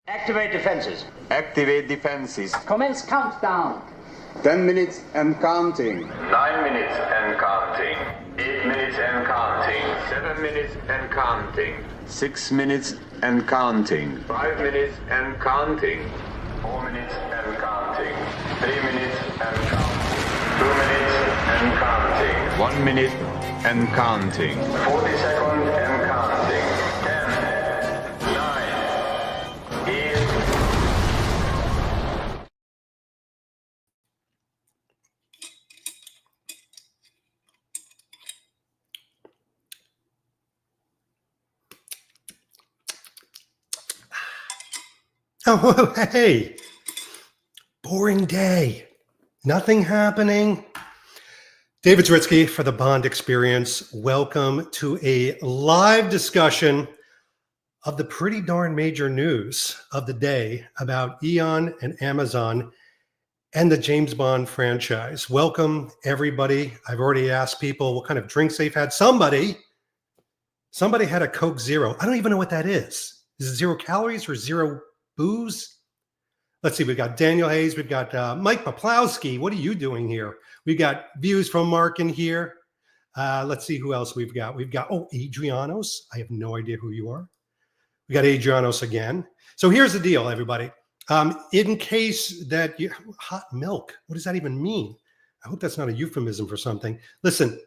Activate defenses. Activate defenses. Commence countdown. 10 minutes and counting. 9 minutes and counting. 8 minutes and counting. 7 minutes and counting. 6 minutes and counting. 5 minutes and counting. 4 minutes and counting. 3 minutes and counting. 2 minutes and counting. 1 minute and counting. 40 seconds and counting. 10, 9, 8. Oh, hey, boring day. Nothing happening. David Zaritsky for the Bond Experience. Welcome to a live discussion of the pretty darn major news of the day about Eon and Amazon and the James Bond franchise. Welcome, everybody. I've already asked people what kind of drinks they've had. Somebody had a Coke Zero. I don't even know what that is. Is it 0 calories or zero booze? Let's see. We've got Daniel Hayes. We've got Mike Poplawski. What are you doing here? We've got views from Mark in here. Let's see who else we've got. Adrianos. I have no idea who you are. We got Adrianos again. So here's the deal, everybody. In case that you hot milk, what does that even mean? I hope that's not a euphemism for something. Listen,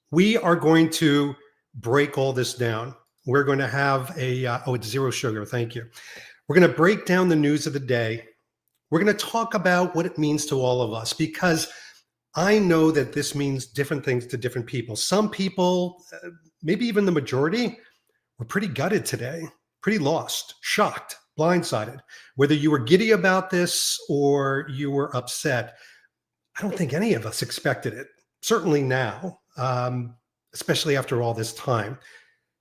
we are going to break all this down. We're going to have it's zero sugar. Thank you. We're going to break down the news of the day. We're going to talk about what it means to all of us, because I know that this means different things to different people. Some people, maybe even the majority, were pretty gutted today, pretty lost, shocked, blindsided. Whether you were giddy about this or you were upset, I don't think any of us expected it, certainly now, especially after all this time.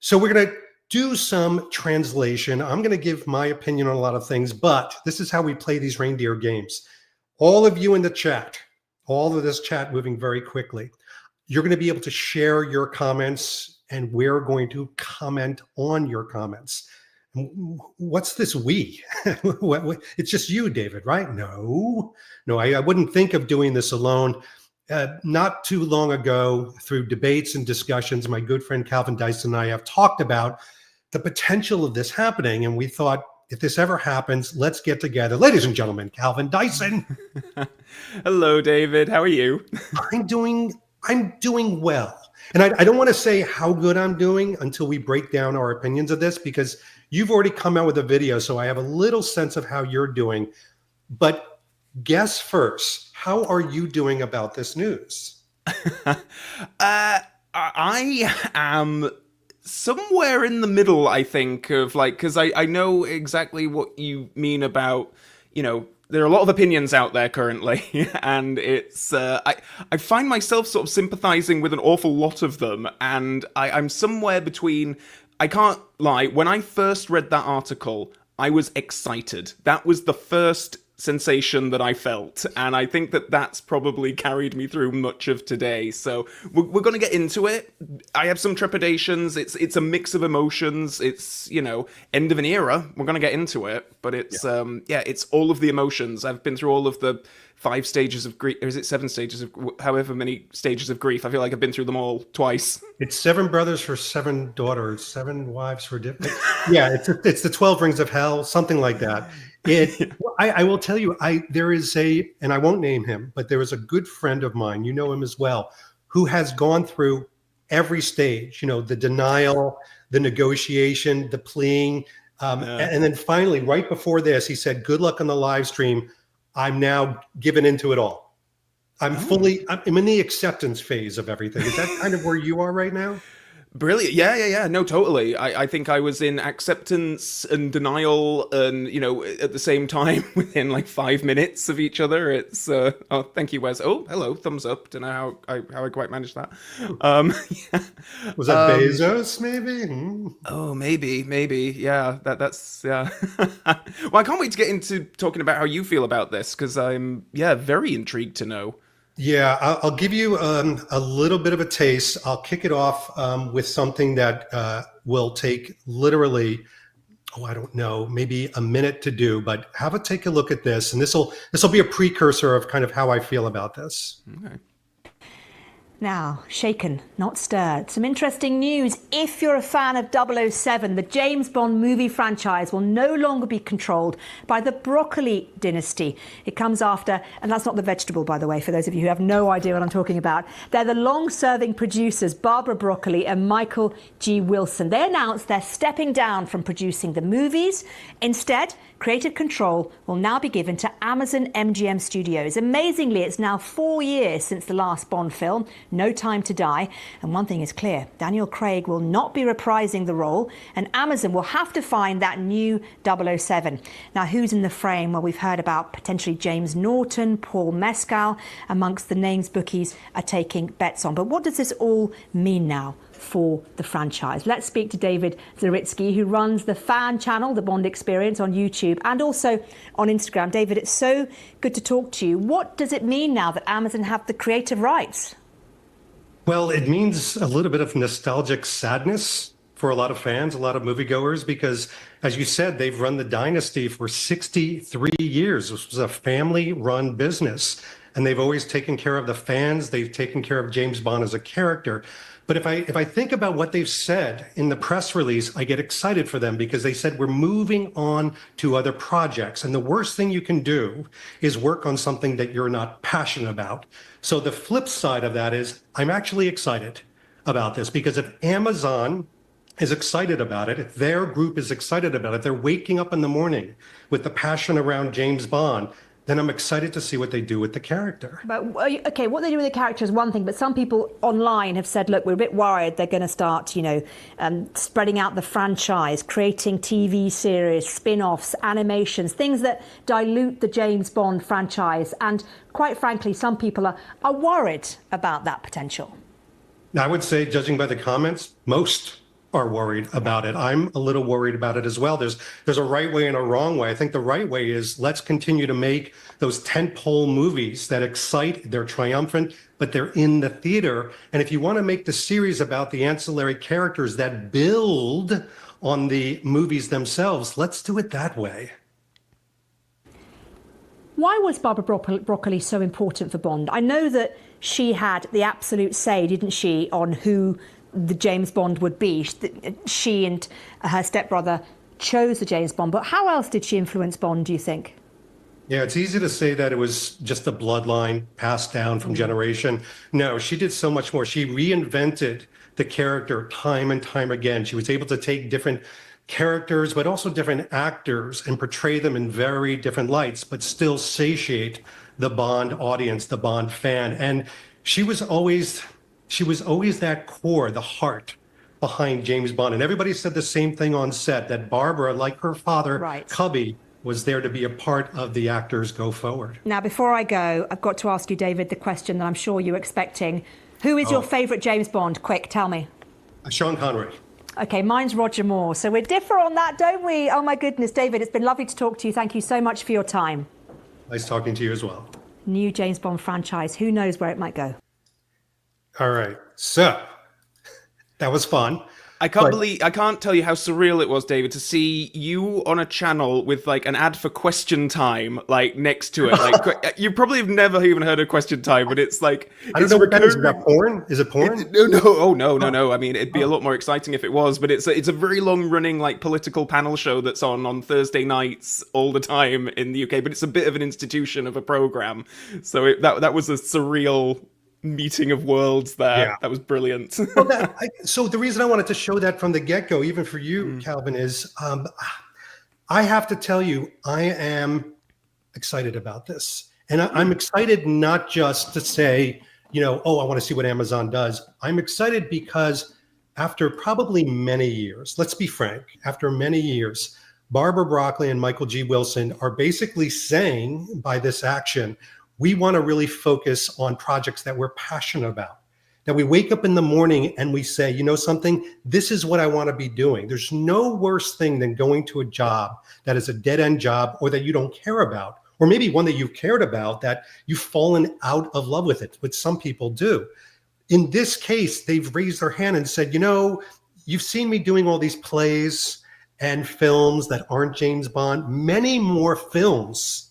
So we're going to do some translation. I'm going to give my opinion on a lot of things, but this is how we play these reindeer games. All of you in the chat, all of this chat moving very quickly, you're going to be able to share your comments, and we're going to comment on your comments. What's this we? It's just you, David, right? No, I wouldn't think of doing this alone. Not too long ago, through debates and discussions, my good friend Calvin Dyson and I have talked about the potential of this happening. And we thought, if this ever happens, let's get together. Ladies and gentlemen, Calvin Dyson. Hello, David. How are you? I'm doing well. And I don't want to say how good I'm doing until we break down our opinions of this, because you've already come out with a video, so I have a little sense of how you're doing. But guess first, how are you doing about this news? I am somewhere in the middle, I think, of because I know exactly what you mean about, there are a lot of opinions out there currently, and it's I find myself sort of sympathizing with an awful lot of them, and I'm somewhere between. I can't lie, when I first read that article, I was excited. That was the first sensation that I felt, and I think that that's probably carried me through much of today. So we're going to get into it. I have some trepidations. It's a mix of emotions. It's end of an era. We're going to get into it, but it's it's all of the emotions. I've been through all of the 5 stages of grief, or is it 7 stages of however many stages of grief? I feel like I've been through them all twice. It's 7 brothers for 7 daughters, 7 wives for different. Yeah, it's the 12 rings of hell, something like that. I will tell you, there is and I won't name him, but there is a good friend of mine, you know him as well, who has gone through every stage, the denial, the negotiation, the pleading. And then finally, right before this, he said, good luck on the live stream. I'm now given into it all. I'm in the acceptance phase of everything. Is that kind of where you are right now? Brilliant. Yeah. No, totally. I think I was in acceptance and denial and, at the same time within like 5 minutes of each other. It's, oh, thank you, Wes. Oh, hello. Thumbs up. Don't know how I quite managed that. Yeah. Was that Bezos maybe? Oh, maybe. Yeah, that's, yeah. Well, I can't wait to get into talking about how you feel about this, because I'm, very intrigued to know. Yeah, I'll give you a little bit of a taste. I'll kick it off with something that will take literally I don't know, maybe a minute to do, but take a look at this. And this will be a precursor of kind of how I feel about this. Okay. Now, shaken, not stirred. Some interesting news. If you're a fan of 007, the James Bond movie franchise will no longer be controlled by the Broccoli dynasty. It comes after, and that's not the vegetable, by the way, for those of you who have no idea what I'm talking about. They're the long-serving producers, Barbara Broccoli and Michael G. Wilson. They announced they're stepping down from producing the movies. Instead, creative control will now be given to Amazon MGM Studios. Amazingly, it's now 4 years since the last Bond film, No Time to Die. And one thing is clear, Daniel Craig will not be reprising the role, and Amazon will have to find that new 007. Now, who's in the frame? Well, we've heard about potentially James Norton, Paul Mescal, amongst the names bookies are taking bets on. But what does this all mean now for the franchise? Let's speak to David Zaritsky, who runs the fan channel, The Bond Experience, on YouTube and also on Instagram. David, it's so good to talk to you. What does it mean now that Amazon have the creative rights? Well, it means a little bit of nostalgic sadness for a lot of fans, a lot of moviegoers, because as you said, they've run the dynasty for 63 years. This was a family-run business, and they've always taken care of the fans. They've taken care of James Bond as a character. But if I think about what they've said in the press release, I get excited for them because they said we're moving on to other projects. And the worst thing you can do is work on something that you're not passionate about. So the flip side of that is I'm actually excited about this, because if Amazon is excited about it, if their group is excited about it, they're waking up in the morning with the passion around James Bond, then I'm excited to see what they do with the character. But, okay, what they do with the character is one thing, but some people online have said, look, we're a bit worried they're going to start, spreading out the franchise, creating TV series, spin-offs, animations, things that dilute the James Bond franchise. And quite frankly, some people are worried about that potential. I would say, judging by the comments, most are worried about it. I'm a little worried about it as well. There's a right way and a wrong way. I think the right way is let's continue to make those tentpole movies that excite, they're triumphant, but they're in the theater. And if you want to make the series about the ancillary characters that build on the movies themselves, let's do it that way. Why was Barbara Broccoli so important for Bond? I know that she had the absolute say, didn't she, on who the James Bond would be. She and her stepbrother chose the James Bond, but how else did she influence Bond, do you think? Yeah, it's easy to say that it was just a bloodline passed down from generation. No, she did so much more. She reinvented the character time and time again. She was able to take different characters, but also different actors, and portray them in very different lights, but still satiate the Bond audience, the Bond fan. And she was always that core, the heart behind James Bond. And everybody said the same thing on set, that Barbara, like her father, right, Cubby, was there to be a part of the actors go forward. Now, before I go, I've got to ask you, David, the question that I'm sure you're expecting. Who is your favourite James Bond? Quick, tell me. Sean Connery. Okay, mine's Roger Moore. So we differ on that, don't we? Oh, my goodness, David, it's been lovely to talk to you. Thank you so much for your time. Nice talking to you as well. New James Bond franchise. Who knows where it might go? All right. So that was fun. I can't tell you how surreal it was, David, to see you on a channel with like an ad for Question Time, like next to it. Like you probably have never even heard of Question Time, but it's like I don't know what that is. Is that porn? Is it porn? No. I mean, it'd be a lot more exciting if it was, but it's a very long running like political panel show that's on Thursday nights all the time in the UK. But it's a bit of an institution of a program, so that was a surreal meeting of worlds there. Yeah. That was brilliant. So the reason I wanted to show that from the get-go, even for you, Calvin, is I have to tell you, I am excited about this. And I'm excited not just to say, I want to see what Amazon does. I'm excited because after probably many years, let's be frank, after many years, Barbara Broccoli and Michael G. Wilson are basically saying by this action, we want to really focus on projects that we're passionate about, that we wake up in the morning and we say, you know something, this is what I want to be doing. There's no worse thing than going to a job that is a dead-end job or that you don't care about, or maybe one that you've cared about that you've fallen out of love with it, which some people do. In this case, they've raised their hand and said, you've seen me doing all these plays and films that aren't James Bond, many more films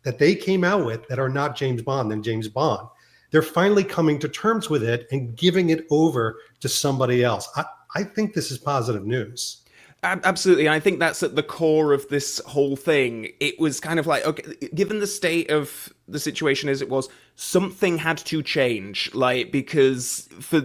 that they came out with that are not James Bond than James Bond. They're finally coming to terms with it and giving it over to somebody else. I think this is positive news. Absolutely. I think that's at the core of this whole thing. It was kind of like, okay, given the state of the situation as it was, something had to change. Like, because for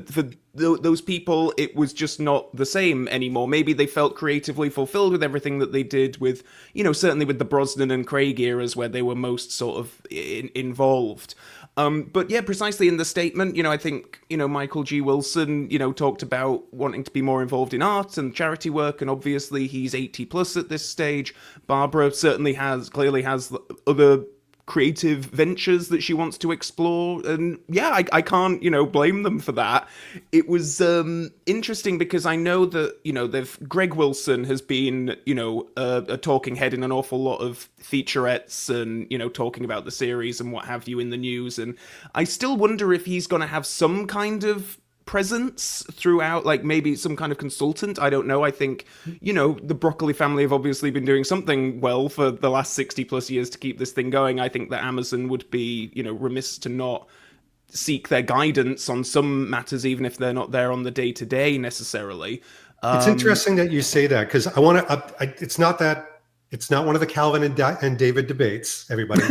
those people, it was just not the same anymore. Maybe they felt creatively fulfilled with everything that they did with, certainly with the Brosnan and Craig eras where they were most sort of involved. But yeah, precisely in the statement, I think, Michael G. Wilson, talked about wanting to be more involved in art and charity work, and obviously he's 80 plus at this stage. Barbara certainly clearly has other creative ventures that she wants to explore, and yeah, I can't blame them for that. It was interesting because I know that Greg Wilson has been a talking head in an awful lot of featurettes and talking about the series and what have you in the news, and I still wonder if he's going to have some kind of presence throughout, like maybe some kind of consultant. I don't know. I think, the Broccoli family have obviously been doing something well for the last 60 plus years to keep this thing going. I think that Amazon would be, remiss to not seek their guidance on some matters, even if they're not there on the day to day necessarily. It's interesting that you say that, because I want to, it's not one of the Calvin and David debates, everybody.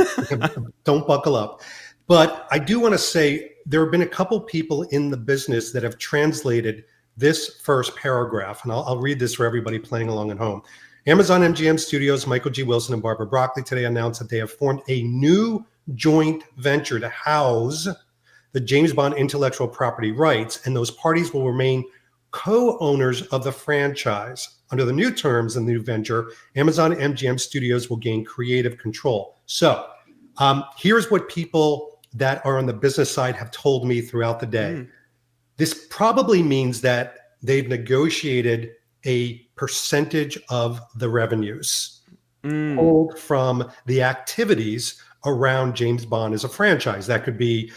Don't buckle up. But I do want to say there have been a couple people in the business that have translated this first paragraph, and I'll read this for everybody playing along at home. Amazon MGM Studios, Michael G. Wilson and Barbara Broccoli today announced that they have formed a new joint venture to house the James Bond intellectual property rights, and those parties will remain co-owners of the franchise. Under the new terms in the new venture, Amazon MGM Studios will gain creative control. So here's what people that are on the business side have told me throughout the day. This probably means that they've negotiated a percentage of the revenues pulled from the activities around James Bond as a franchise. That could be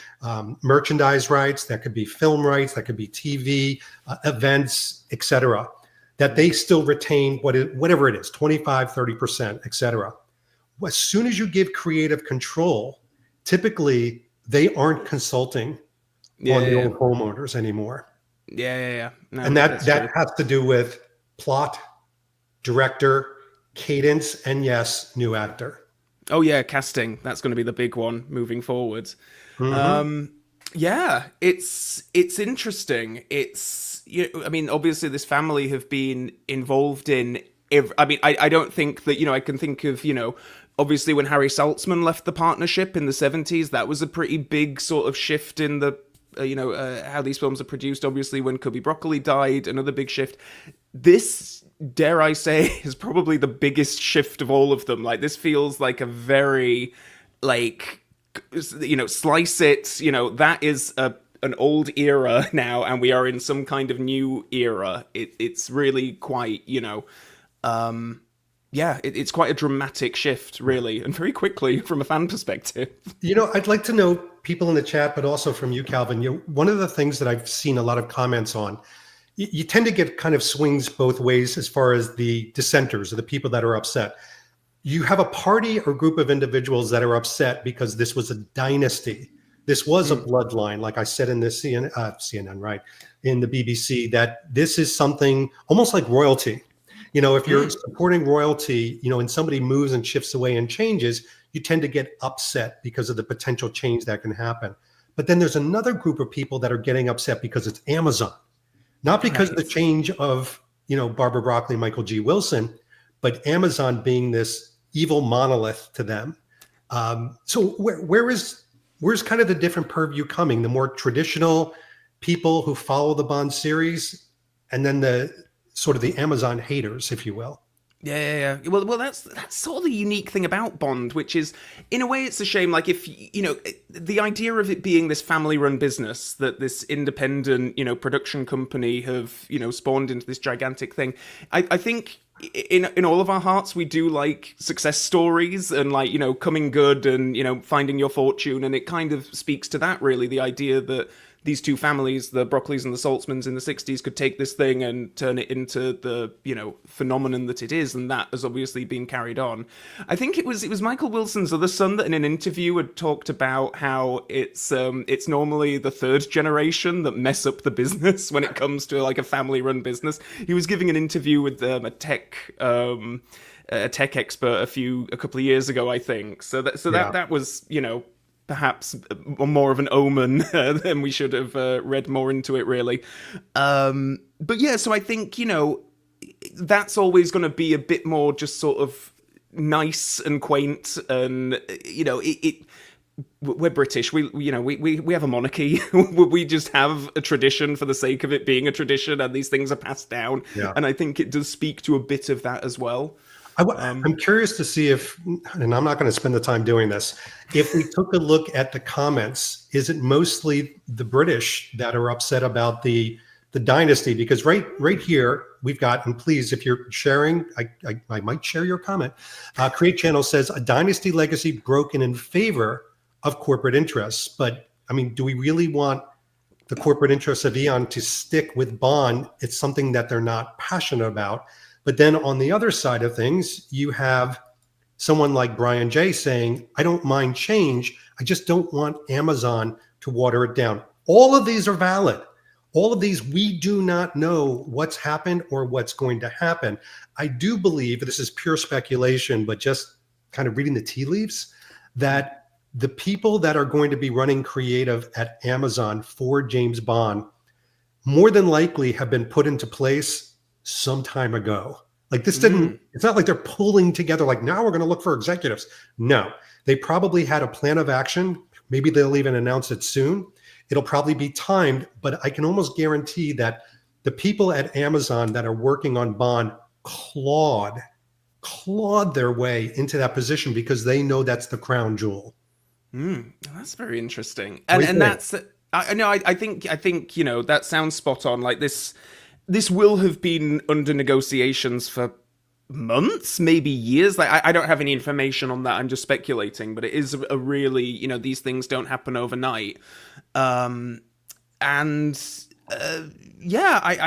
merchandise rights, that could be film rights, that could be TV, events, etc. That they still retain whatever it is, 25, 30%, etc. As soon as you give creative control, typically they aren't consulting on the old homeowners anymore. Yeah. No, and that has to do with plot, director, cadence, and yes, new actor. Oh yeah, casting. That's going to be the big one moving forward. Yeah, it's interesting. Obviously this family have been involved in I don't think that, I can think of, obviously when Harry Saltzman left the partnership in the 70s, that was a pretty big sort of shift in the, how these films are produced. Obviously when Cubby Broccoli died, another big shift. This, dare I say, is probably the biggest shift of all of them. Like, this feels like a very, slice it, that is an old era now, and we are in some kind of new era. It's really quite, it's quite a dramatic shift, really, and very quickly from a fan perspective. I'd like to know, people in the chat, but also from you, Calvin, one of the things that I've seen a lot of comments on, you tend to get kind of swings both ways as far as the dissenters or the people that are upset. You have a party or group of individuals that are upset because this was a dynasty. This was a bloodline, like I said in this CNN, right, in the BBC, that this is something almost like royalty. If you're supporting royalty, and somebody moves and shifts away and changes, you tend to get upset because of the potential change that can happen. But then there's another group of people that are getting upset because it's Amazon, not because of the change of, Barbara Broccoli, Michael G. Wilson, but Amazon being this evil monolith to them. So where's kind of the different purview coming? The more traditional people who follow the Bond series, and then the sort of the Amazon haters, if you will. Yeah. Well, that's sort of the unique thing about Bond, which is, in a way, it's a shame. Like, if the idea of it being this family-run business, that this independent, production company have, spawned into this gigantic thing. I think in all of our hearts, we do like success stories and coming good and finding your fortune, and it kind of speaks to that, really, the idea that these two families, the Broccoli's and the Saltzmans in the 60s, could take this thing and turn it into the, phenomenon that it is, and that has obviously been carried on. I think it was Michael Wilson's other son that in an interview had talked about how it's normally the third generation that mess up the business when it comes to like a family-run business. He was giving an interview with a tech expert a couple of years ago, I think. That was, perhaps more of an omen than we should have read more into it, really. But yeah, so I think, that's always going to be a bit more just sort of nice and quaint, and, we're British. We have a monarchy. We just have a tradition for the sake of it being a tradition, and these things are passed down. Yeah. And I think it does speak to a bit of that as well. I'm curious to see if, and I'm not going to spend the time doing this, if we took a look at the comments, is it mostly the British that are upset about the dynasty? Because right here, we've got, and please, if you're sharing, I might share your comment. Create Channel says, a dynasty legacy broken in favor of corporate interests. But, I mean, do we really want the corporate interests of Eon to stick with Bond? It's something that they're not passionate about. But then on the other side of things, you have someone like Brian J saying, I don't mind change. I just don't want Amazon to water it down. All of these are valid. All of these, we do not know what's happened or what's going to happen. I do believe, this is pure speculation, but just kind of reading the tea leaves, that the people that are going to be running creative at Amazon for James Bond more than likely have been put into place some time ago. Like this didn't, it's not like they're pulling together, like now we're going to look for executives. No, they probably had a plan of action. Maybe they'll even announce it soon. It'll probably be timed, but I can almost guarantee that the people at Amazon that are working on Bond clawed their way into that position because they know that's the crown jewel. That's very interesting. And that's, I think, that sounds spot on. Like this will have been under negotiations for months, maybe years. Like I don't have any information on that. I'm just speculating, but it is a really, these things don't happen overnight. I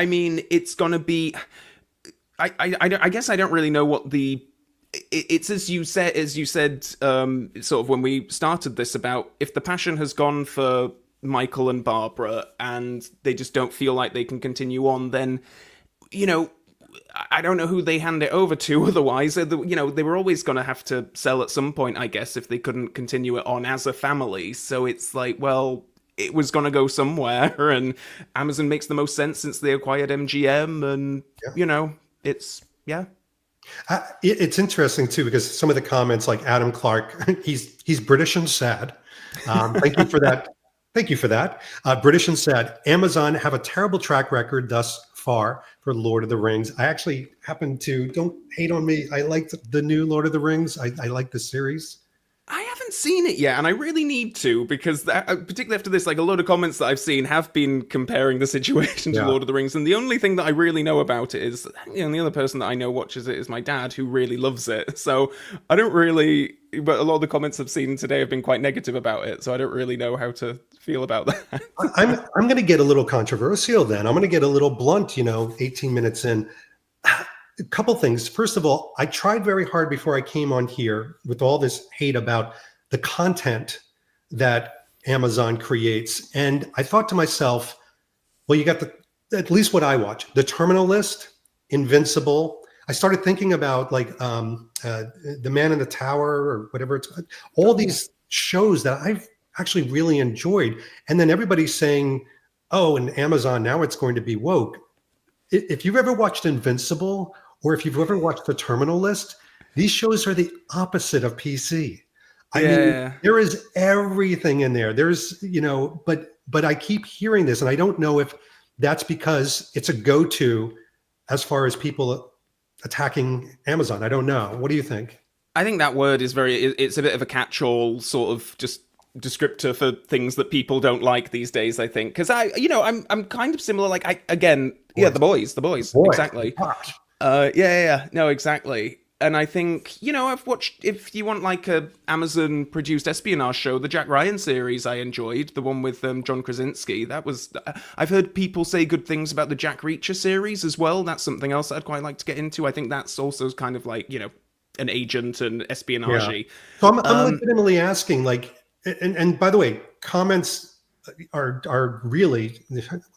mean, it's going to be, I guess I don't really know what it's as you said, sort of when we started this, about if the passion has gone for Michael and Barbara and they just don't feel like they can continue on, then I don't know who they hand it over to otherwise. They were always going to have to sell at some point, I guess, if they couldn't continue it on as a family. So it's like, well, it was going to go somewhere, and Amazon makes the most sense since they acquired MGM, and it's it's interesting too, because some of the comments, like Adam Clark, he's British and sad. Thank you for that. Thank you for that. British and sad. Amazon have a terrible track record thus far for Lord of the Rings. I actually happen to, don't hate on me, I liked the new Lord of the Rings. I like the series. I haven't seen it yet, and I really need to, because particularly after this, like a lot of comments that I've seen have been comparing the situation to Lord of the Rings, and the only thing that I really know about it is, the only person that I know watches it is my dad, who really loves it. So I don't really, but a lot of the comments I've seen today have been quite negative about it, so I don't really know how to feel about that. I'm going to get a little controversial then. I'm going to get a little blunt, 18 minutes in. A couple things. First of all, I tried very hard before I came on here with all this hate about the content that Amazon creates. And I thought to myself, well, you got at least what I watch, The Terminal List, Invincible. I started thinking about like The Man in the Tower or whatever it's called. All these shows that I've actually really enjoyed. And then everybody's saying, oh, in Amazon, now it's going to be woke. If you've ever watched Invincible, or if you've ever watched The Terminal List, these shows are the opposite of PC. I mean, there is everything in there. There's, but I keep hearing this, and I don't know if that's because it's a go-to as far as people attacking Amazon. I don't know. What do you think? I think that word is it's a bit of a catch-all sort of just descriptor for things that people don't like these days, I think. Because I'm kind of similar. Like the boys. Exactly. No, exactly. And I think, I've watched, if you want like a Amazon produced espionage show, the Jack Ryan series I enjoyed, the one with John Krasinski. I've heard people say good things about the Jack Reacher series as well. That's something else that I'd quite like to get into. I think that's also kind of like, an agent and espionage. Yeah. So I'm legitimately asking, like, and by the way, comments are really,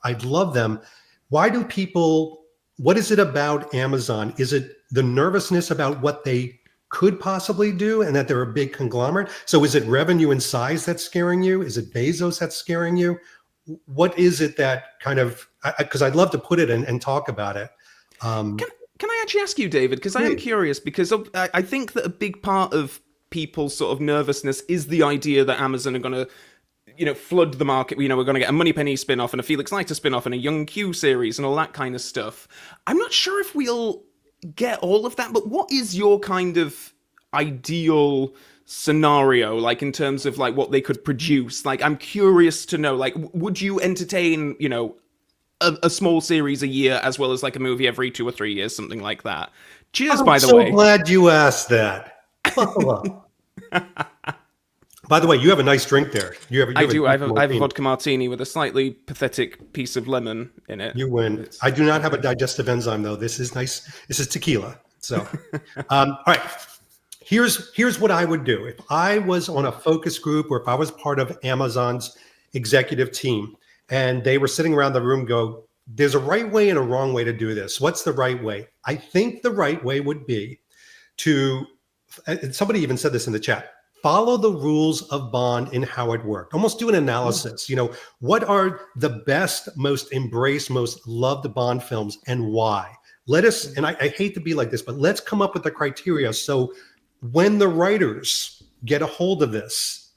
I love them. Why do people, what is it about Amazon? Is it the nervousness about what they could possibly do and that they're a big conglomerate? So is it revenue and size that's scaring you? Is it Bezos that's scaring you? What is it that kind of, because I'd love to put it and talk about it. Can I actually ask you, David? Because I am curious, because I think that a big part of people's sort of nervousness is the idea that Amazon are going to, flood the market. We're going to get a Moneypenny spin-off and a Felix Leiter spin-off and a Young Q series and all that kind of stuff. I'm not sure if we'll get all of that, but what is your kind of ideal scenario, like in terms of like what they could produce? Like, I'm curious to know, like, would you entertain, a small series a year as well as like a movie every 2 or 3 years, something like that? Cheers, by the way. I'm so glad you asked that. Buckle up. By the way, you have a nice drink there. I do. I have a vodka martini with a slightly pathetic piece of lemon in it. You win. I do not have a digestive enzyme, though. This is nice. This is tequila. So, all right. Here's what I would do if I was on a focus group or if I was part of Amazon's executive team and they were sitting around the room. Go, there's a right way and a wrong way to do this. What's the right way? I think the right way would be to. And somebody even said this in the chat. Follow the rules of Bond in how it worked. Almost do an analysis. What are the best, most embraced, most loved Bond films and why? Let us, and I hate to be like this, but let's come up with the criteria. So when the writers get a hold of this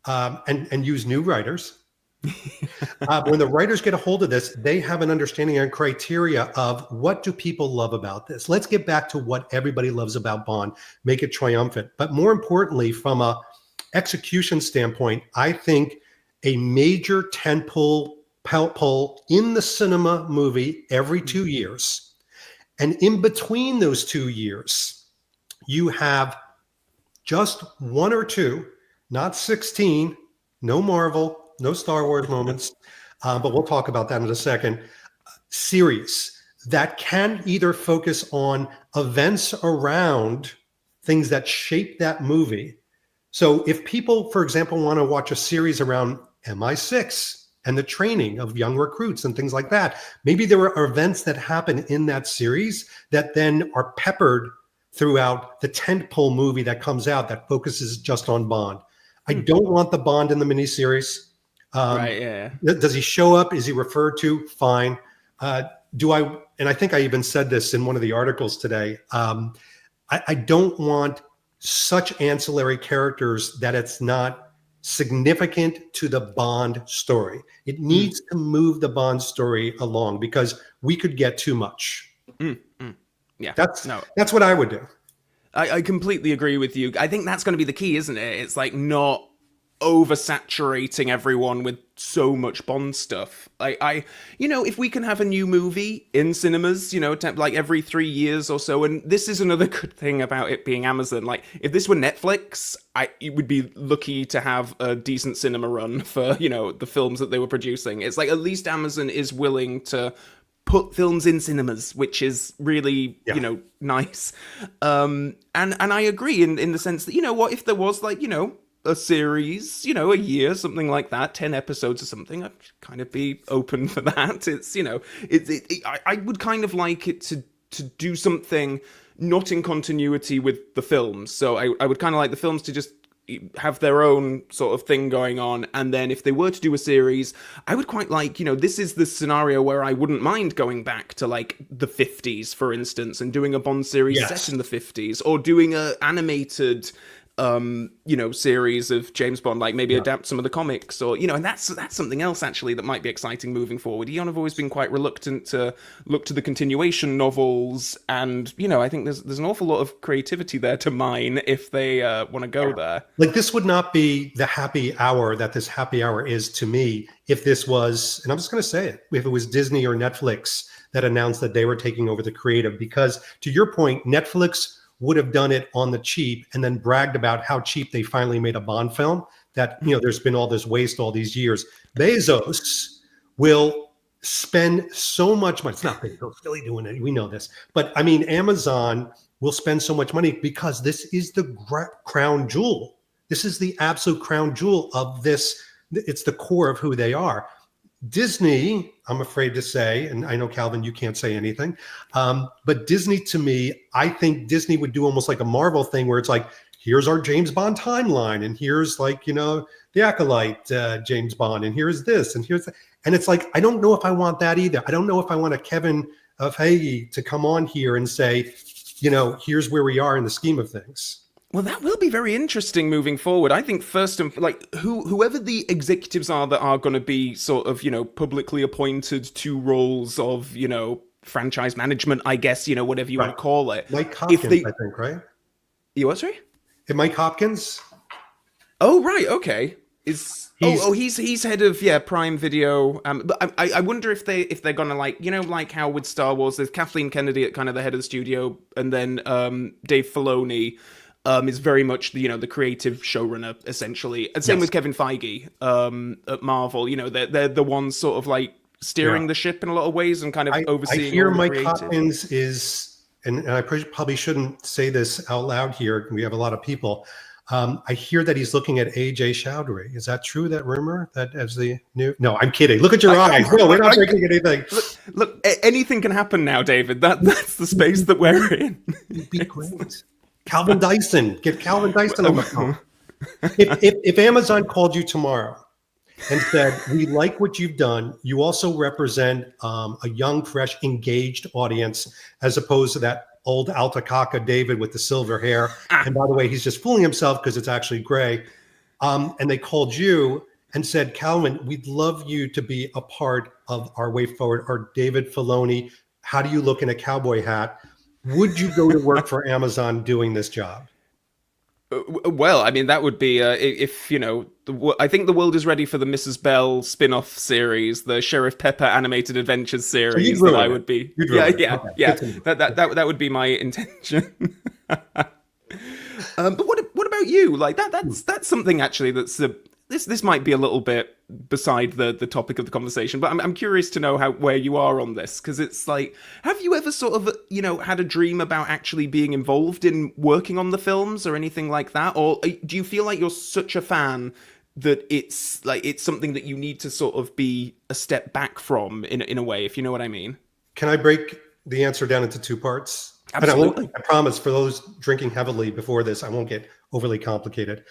and use new writers, when the writers get a hold of this, they have an understanding and criteria of what do people love about this. Let's get back to what everybody loves about Bond, make it triumphant. But more importantly, from a execution standpoint, I think a major tentpole in the cinema movie every 2 years. And in between those 2 years, you have just 1 or 2, not 16, no Marvel, no Star Wars moments, but we'll talk about that in a second. Series that can either focus on events around things that shape that movie. So if people, for example, want to watch a series around MI6 and the training of young recruits and things like that, maybe there are events that happen in that series that then are peppered throughout the tentpole movie that comes out that focuses just on Bond. I don't want the Bond in the miniseries. Right, yeah. Does he show up? Is he referred to? Fine. And I think I even said this in one of the articles today. I don't want such ancillary characters that it's not significant to the Bond story. It needs to move the Bond story along because we could get too much. Yeah. That's what I would do. I completely agree with you. I think that's going to be the key, isn't it? It's like not oversaturating everyone with so much Bond stuff. If we can have a new movie in cinemas, like every 3 years or so, and this is another good thing about it being Amazon. Like, if this were Netflix, it would be lucky to have a decent cinema run for, the films that they were producing. It's like, at least Amazon is willing to put films in cinemas, which is really, nice. And I agree in the sense that, what if there was like, a series, a year, something like that, 10 episodes or something, I'd kind of be open for that. It's, I would kind of like it to do something not in continuity with the films. So I would kind of like the films to just have their own sort of thing going on. And then if they were to do a series, I would quite like, this is the scenario where I wouldn't mind going back to like the 50s, for instance, and doing a Bond series set in the 50s, or doing a animated series of James Bond, like maybe adapt some of the comics, or and that's something else actually that might be exciting moving forward. Eon have always been quite reluctant to look to the continuation novels, and I think there's an awful lot of creativity there to mine if they want to go there. Like, this would not be the happy hour that this happy hour is to me if this was, and I'm just going to say it, if it was Disney or Netflix that announced that they were taking over the creative, because to your point, Netflix would have done it on the cheap and then bragged about how cheap they finally made a Bond film, that, there's been all this waste all these years. Bezos will spend so much money. It's not Bezos really doing it. We know this. But I mean, Amazon will spend so much money because this is the crown jewel. This is the absolute crown jewel of this. It's the core of who they are. Disney, I'm afraid to say, and I know, Calvin, you can't say anything, but Disney, to me, I think Disney would do almost like a Marvel thing where it's like, here's our James Bond timeline, and here's like, the Acolyte James Bond, and here's this, and here's that. And it's like, I don't know if I want that either. I don't know if I want a Kevin Feige to come on here and say, here's where we are in the scheme of things. Well, that will be very interesting moving forward. I think first and whoever the executives are that are going to be sort of, publicly appointed to roles of, franchise management, I guess, whatever you want to call it. Mike Hopkins, I think, right? You what, sorry? Mike Hopkins? Oh, right. Okay. He's head of Prime Video. But I wonder if they're gonna like how with Star Wars, there's Kathleen Kennedy at kind of the head of the studio, and then Dave Filoni is very much the creative showrunner essentially. And same with Kevin Feige at Marvel. They're the ones sort of like steering the ship in a lot of ways and kind of overseeing. I hear all the Mike creative. Hopkins is, and I probably shouldn't say this out loud here. We have a lot of people. I hear that he's looking at AJ Chowdhury. Is that true? That rumor that as the new? No, I'm kidding. Look at your eyes. No, we're not drinking anything. Look, anything can happen now, David. That's the space that we're in. It'd be great. Calvin Dyson. Get Calvin Dyson on the phone. If Amazon called you tomorrow and said, we like what you've done, you also represent a young, fresh, engaged audience, as opposed to that old Altacaca David with the silver hair. And by the way, he's just fooling himself because it's actually gray. And they called you and said, Calvin, we'd love you to be a part of our way forward, our David Filoni. How do you look in a cowboy hat? Would you go to work for Amazon doing this job? Well, I mean, that would be if I think the world is ready for the Mrs. Bell spin-off series, the Sheriff Pepper animated adventures series. So that I would be, yeah. That would be my intention. But what about you? Like that's something actually that's this might be a little bit beside the topic of the conversation, but I'm curious to know where you are on this, because it's like, have you ever sort of had a dream about actually being involved in working on the films or anything like that, or do you feel like you're such a fan that it's something that you need to sort of be a step back from in a way, if you know what I mean? Can I break the answer down into two parts? Absolutely. I promise, for those drinking heavily before this, I won't get overly complicated.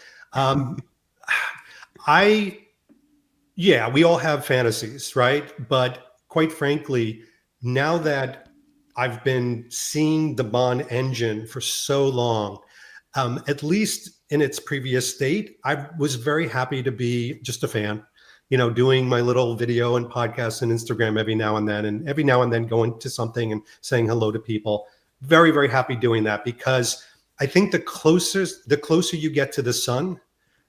We all have fantasies, right? But quite frankly, now that I've been seeing the Bond engine for so long, at least in its previous state, I was very happy to be just a fan, doing my little video and podcast and Instagram every now and then going to something and saying hello to people. Very, very happy doing that, because I think the closer you get to the sun,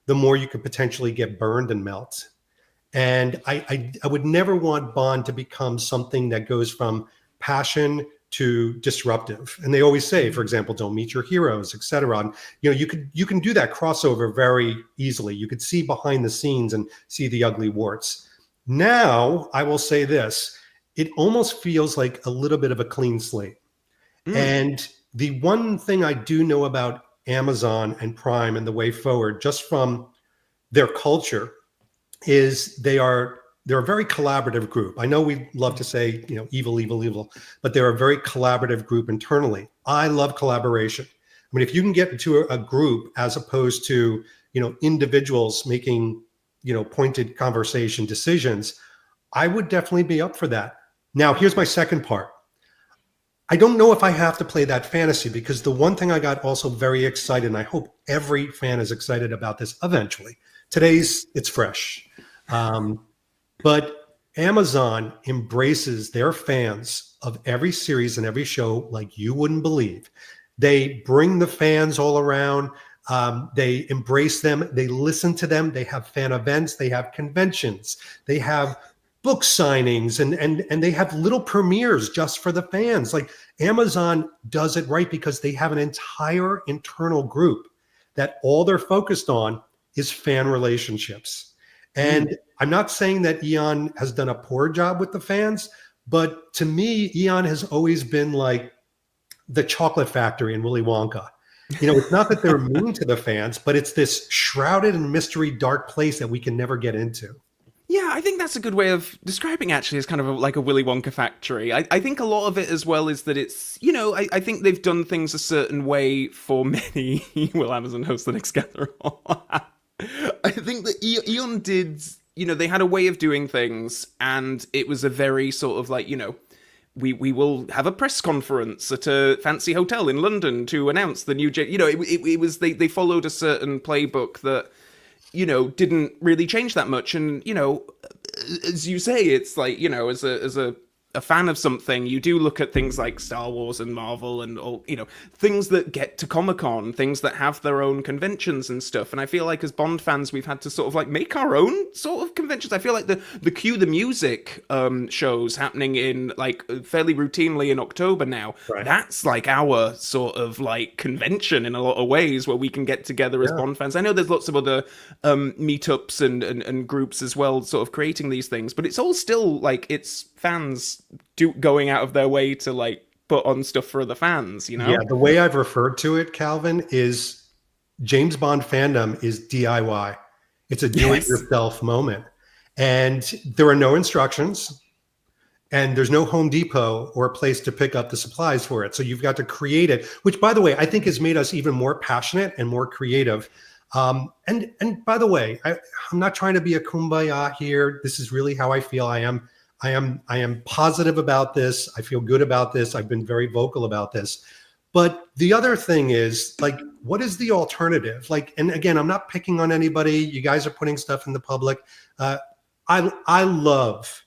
the more you could potentially get burned and melt. And I would never want Bond to become something that goes from passion to disruptive. And they always say, for example, don't meet your heroes, etc. And you can do that crossover very easily. You could see behind the scenes and see the ugly warts. Now, I will say this, it almost feels like a little bit of a clean slate. And the one thing I do know about Amazon and Prime and the way forward, just from their culture, is they're a very collaborative group. I know we love to say, evil, but they're a very collaborative group internally. I love collaboration. I mean, if you can get into a group as opposed to, individuals making, pointed conversation decisions, I would definitely be up for that. Now, here's my second part. I don't know if I have to play that fantasy, because the one thing I got also very excited, and I hope every fan is excited about this eventually. It's fresh. But Amazon embraces their fans of every series and every show like you wouldn't believe. They bring the fans all around. They embrace them. They listen to them. They have fan events. They have conventions. They have book signings and they have little premieres just for the fans. Like Amazon does it right because they have an entire internal group that all they're focused on is fan relationships. And I'm not saying that Eon has done a poor job with the fans, but to me, Eon has always been like the chocolate factory in Willy Wonka. It's not that they're mean to the fans, but it's this shrouded in mystery, dark place that we can never get into. Yeah, I think that's a good way of describing actually as kind of like a Willy Wonka factory. I think a lot of it as well is that it's, I think they've done things a certain way for many. Will Amazon host the next Gather? I think that Eon did, they had a way of doing things, and it was a very sort of like, we will have a press conference at a fancy hotel in London to announce the new, it was, they followed a certain playbook that, didn't really change that much. And, as you say, it's like, as a fan of something, you do look at things like Star Wars and Marvel and all, things that get to Comic-Con, things that have their own conventions and stuff. And I feel like as Bond fans, we've had to sort of like make our own sort of conventions. I feel like the Cue the Music shows happening in like fairly routinely in October now. Right. That's like our sort of like convention in a lot of ways where we can get together as Bond fans. I know there's lots of other meetups and groups as well, sort of creating these things, but it's all still like it's fans going out of their way to like put on stuff for the fans, Yeah, the way I've referred to it, Calvin, is James Bond fandom is DIY. It's a do-it-yourself moment. And there are no instructions, and there's no Home Depot or a place to pick up the supplies for it. So you've got to create it, which, by the way, I think has made us even more passionate and more creative. And by the way, I'm not trying to be a kumbaya here. This is really how I feel. I am positive about this. I feel good about this. I've been very vocal about this. But the other thing is, like, what is the alternative? Like, and again, I'm not picking on anybody. You guys are putting stuff in the public. I love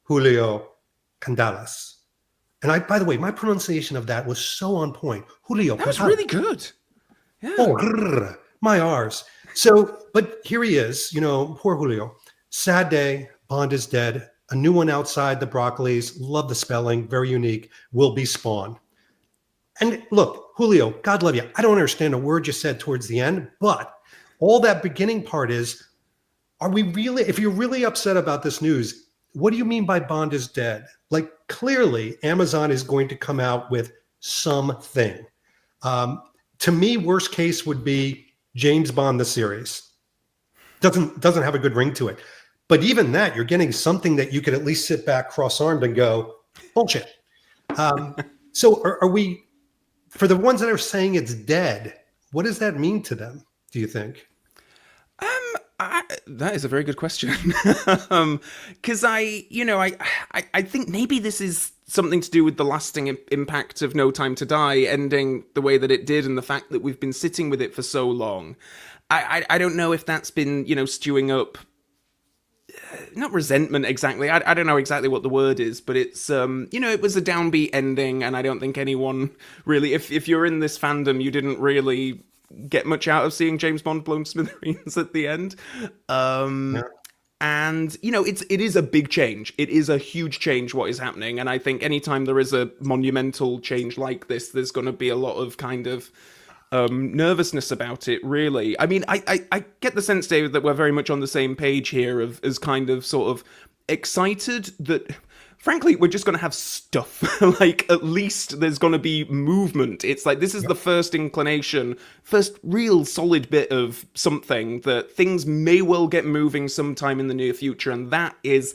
Julio Candales. And by the way, my pronunciation of that was so on point. Julio. That was really good. Yeah. Oh, my R's. So, but here he is, poor Julio. Sad day. Bond is dead. A new one outside the Broccolis. Love the spelling. Very unique. Will be Spawn. And look, Julio, God love you. I don't understand a word you said towards the end, but all that beginning part is, if you're really upset about this news, what do you mean by Bond is dead? Like, clearly, Amazon is going to come out with something. To me, worst case would be James Bond, the series. Doesn't have a good ring to it. But even that, you're getting something that you could at least sit back cross-armed and go, bullshit. So are we, for the ones that are saying it's dead, what does that mean to them, do you think? That is a very good question. Because I think maybe this is something to do with the lasting impact of No Time to Die ending the way that it did, and the fact that we've been sitting with it for so long. I don't know if that's been, stewing up, not resentment exactly. I don't know exactly what the word is, but it's, it was a downbeat ending, and I don't think anyone really, if you're in this fandom, you didn't really get much out of seeing James Bond blown to smithereens at the end. And, it is a big change. It is a huge change what is happening. And I think anytime there is a monumental change like this, there's going to be a lot of kind of nervousness about it, really. I mean, I get the sense, David, that we're very much on the same page here as kind of sort of excited that, frankly, we're just going to have stuff. Like, at least there's going to be movement. It's like, this is the first inclination, first real solid bit of something that things may well get moving sometime in the near future, and that is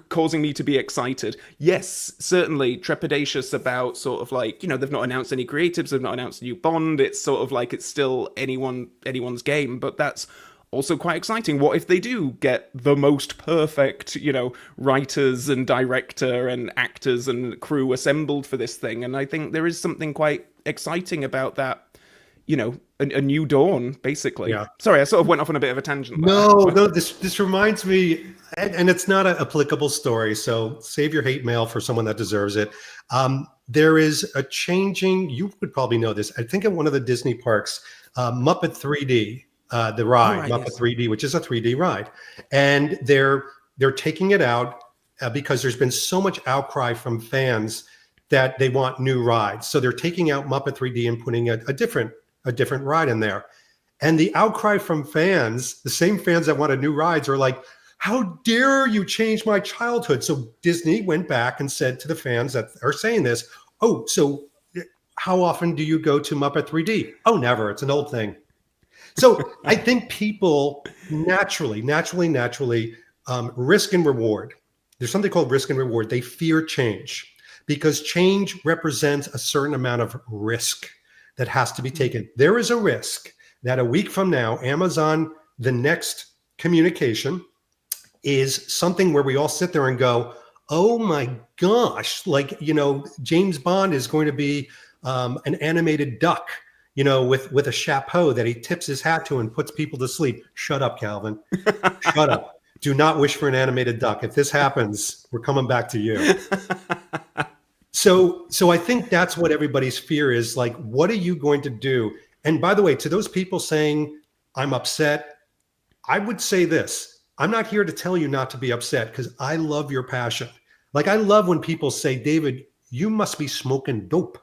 causing me to be excited. Yes, certainly trepidatious about sort of like, they've not announced any creatives, they've not announced a new Bond. It's sort of like it's still anyone's game, but that's also quite exciting. What if they do get the most perfect, writers and director and actors and crew assembled for this thing? And I think there is something quite exciting about that, a new dawn, basically. Yeah. Sorry, I sort of went off on a bit of a tangent there. No, this reminds me, and it's not an applicable story, so save your hate mail for someone that deserves it. There is a changing, you would probably know this, I think at one of the Disney parks, Muppet 3D, the ride, Muppet 3D, which is a 3D ride. And they're taking it out because there's been so much outcry from fans that they want new rides. So they're taking out Muppet 3D and putting a different ride in there. And the outcry from fans, the same fans that wanted new rides, are like, how dare you change my childhood? So Disney went back and said to the fans that are saying this, oh, so how often do you go to Muppet 3D? Oh, never. It's an old thing. So I think people naturally, risk and reward. There's something called risk and reward. They fear change because change represents a certain amount of risk that has to be taken. There is a risk that a week from now, Amazon, the next communication is something where we all sit there and go, oh my gosh, like, James Bond is going to be an animated duck, with a chapeau that he tips his hat to and puts people to sleep. Shut up, Calvin. Shut up. Do not wish for an animated duck. If this happens, we're coming back to you. So I think that's what everybody's fear is. Like, what are you going to do? And by the way, to those people saying, I'm upset, I would say this. I'm not here to tell you not to be upset because I love your passion. Like, I love when people say, David, you must be smoking dope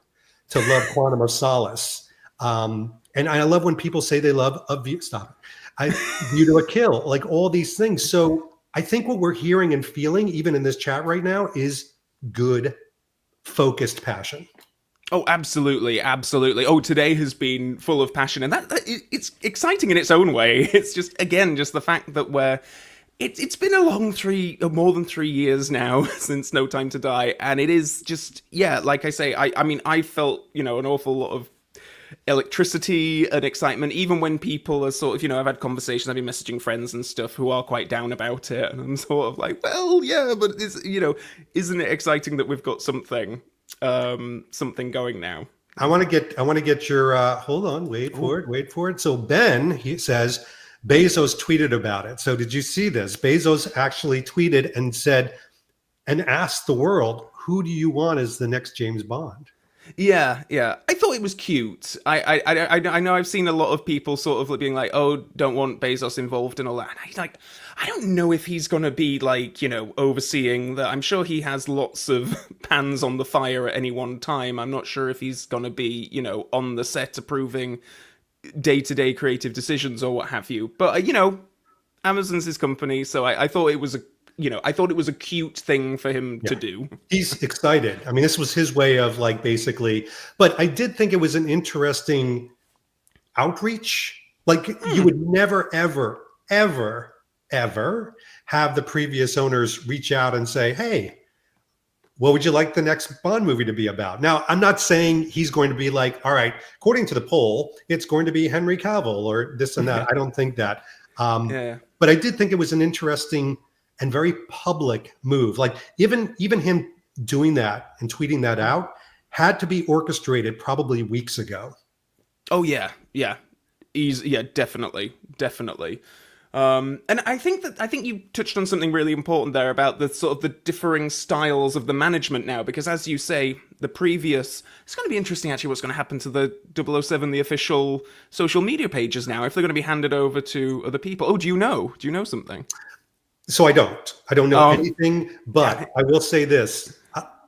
to love Quantum of Solace. And I love when people say they love A View to a Kill, like all these things. So I think what we're hearing and feeling, even in this chat right now, is good, focused passion. Oh, absolutely, absolutely. Oh, today has been full of passion, and that it's exciting in its own way. It's just the fact that it's been more than 3 years now since No Time to Die, and it is just, like I say, I mean, I felt, an awful lot of electricity and excitement, even when people are sort of, I've had conversations, I've been messaging friends and stuff who are quite down about it, and I'm sort of like, well, yeah, but it's, isn't it exciting that we've got something going now? I want to get your hold on, wait for it. So Ben, he says Bezos tweeted about it. So did you see this? Bezos actually tweeted and said and asked the world, who do you want as the next James Bond? Yeah. I thought it was cute. I know I've seen a lot of people sort of being like, oh, don't want Bezos involved and all that. And I don't know if he's going to be like, overseeing that. I'm sure he has lots of pans on the fire at any one time. I'm not sure if he's going to be, on the set approving day-to-day creative decisions or what have you. But, Amazon's his company. So I thought it was a cute thing for him to do. He's excited. I mean, this was his way of but I did think it was an interesting outreach. Like you would never, ever, ever, ever have the previous owners reach out and say, hey, what would you like the next Bond movie to be about? Now, I'm not saying he's going to be like, all right, according to the poll, it's going to be Henry Cavill or this and that. I don't think that. But I did think it was an interesting and very public move. Like even him doing that and tweeting that out had to be orchestrated probably weeks ago. Oh yeah. Definitely. And I think you touched on something really important there about the sort of the differing styles of the management now, because as you say, it's going to be interesting actually what's going to happen to the 007, the official social media pages now, if they're going to be handed over to other people. Oh, do you know something? So I don't know anything, but I will say this.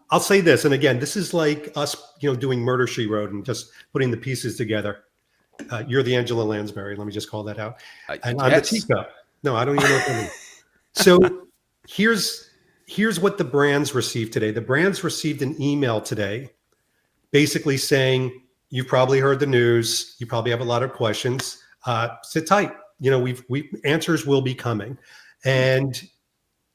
I'll say this. And again, this is like us, doing Murder, She Wrote and just putting the pieces together. You're the Angela Lansbury. Let me just call that out. And I'm the teacup. No, I don't even know what that means. So here's what the brands received today. The brands received an email today basically saying, you've probably heard the news. You probably have a lot of questions. Sit tight. Answers will be coming. And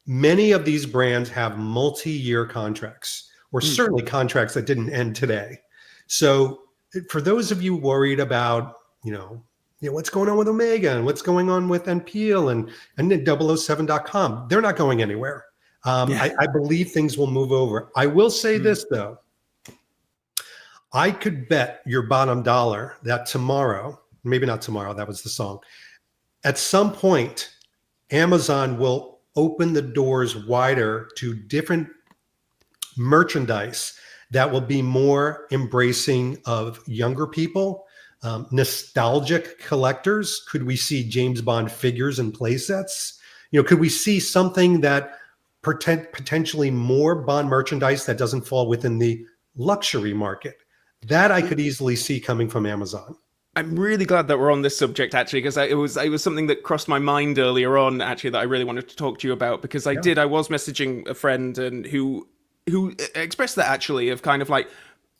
many of these brands have multi-year contracts, or certainly contracts that didn't end today. So for those of you worried about, what's going on with Omega and what's going on with NPL and 007.com, they're not going anywhere. I believe things will move over. I will say this, though. I could bet your bottom dollar that tomorrow, maybe not tomorrow, that was the song, at some point, Amazon will open the doors wider to different merchandise that will be more embracing of younger people, nostalgic collectors. Could we see James Bond figures and play sets? Could we see something that potentially more Bond merchandise that doesn't fall within the luxury market. That I could easily see coming from Amazon. I'm really glad that we're on this subject, actually, because it was something that crossed my mind earlier on, actually, that I really wanted to talk to you about, because I was messaging a friend and who expressed that, actually, of kind of like,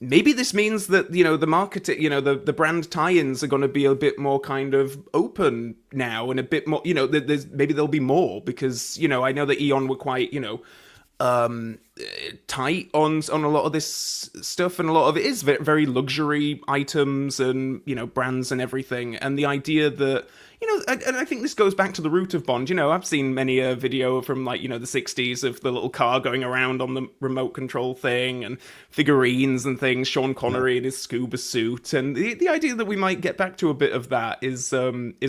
maybe this means that, the market, the brand tie-ins are going to be a bit more kind of open now, and a bit more, maybe there'll be more, because, I know that Eon were quite, tight on a lot of this stuff, and a lot of it is very luxury items and brands and everything, and the idea that and I think this goes back to the root of Bond. I've seen many a video from the 60s of the little car going around on the remote control thing, and figurines and things, Sean Connery in his scuba suit, and the idea that we might get back to a bit of that is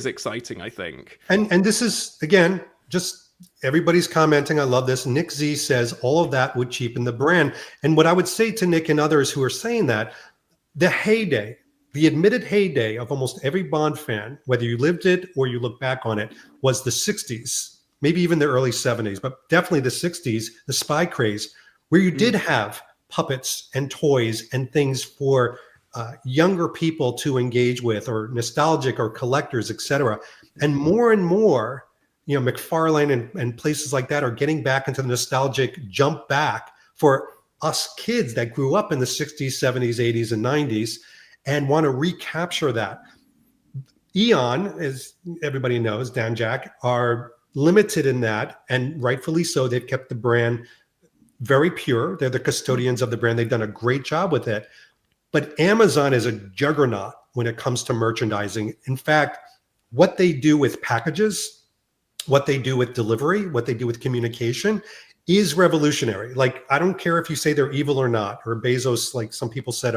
exciting, I think. And this is, again, just everybody's commenting. I love this. Nick Z says all of that would cheapen the brand. And what I would say to Nick and others who are saying that, the heyday, the admitted heyday of almost every Bond fan, whether you lived it or you look back on it, was the 60s, maybe even the early 70s, but definitely the 60s, the spy craze, where you did have puppets and toys and things for younger people to engage with, or nostalgic, or collectors, etc. And more, McFarlane and places like that are getting back into the nostalgic jump back for us kids that grew up in the 60s, 70s, 80s, and 90s and want to recapture that. Eon, as everybody knows, Dan Jack, are limited in that, and rightfully so. They've kept the brand very pure. They're the custodians of the brand. They've done a great job with it. But Amazon is a juggernaut when it comes to merchandising. In fact, what they do with packages, what they do with delivery, what they do with communication is revolutionary. Like, I don't care if you say they're evil or not, or Bezos, like some people said,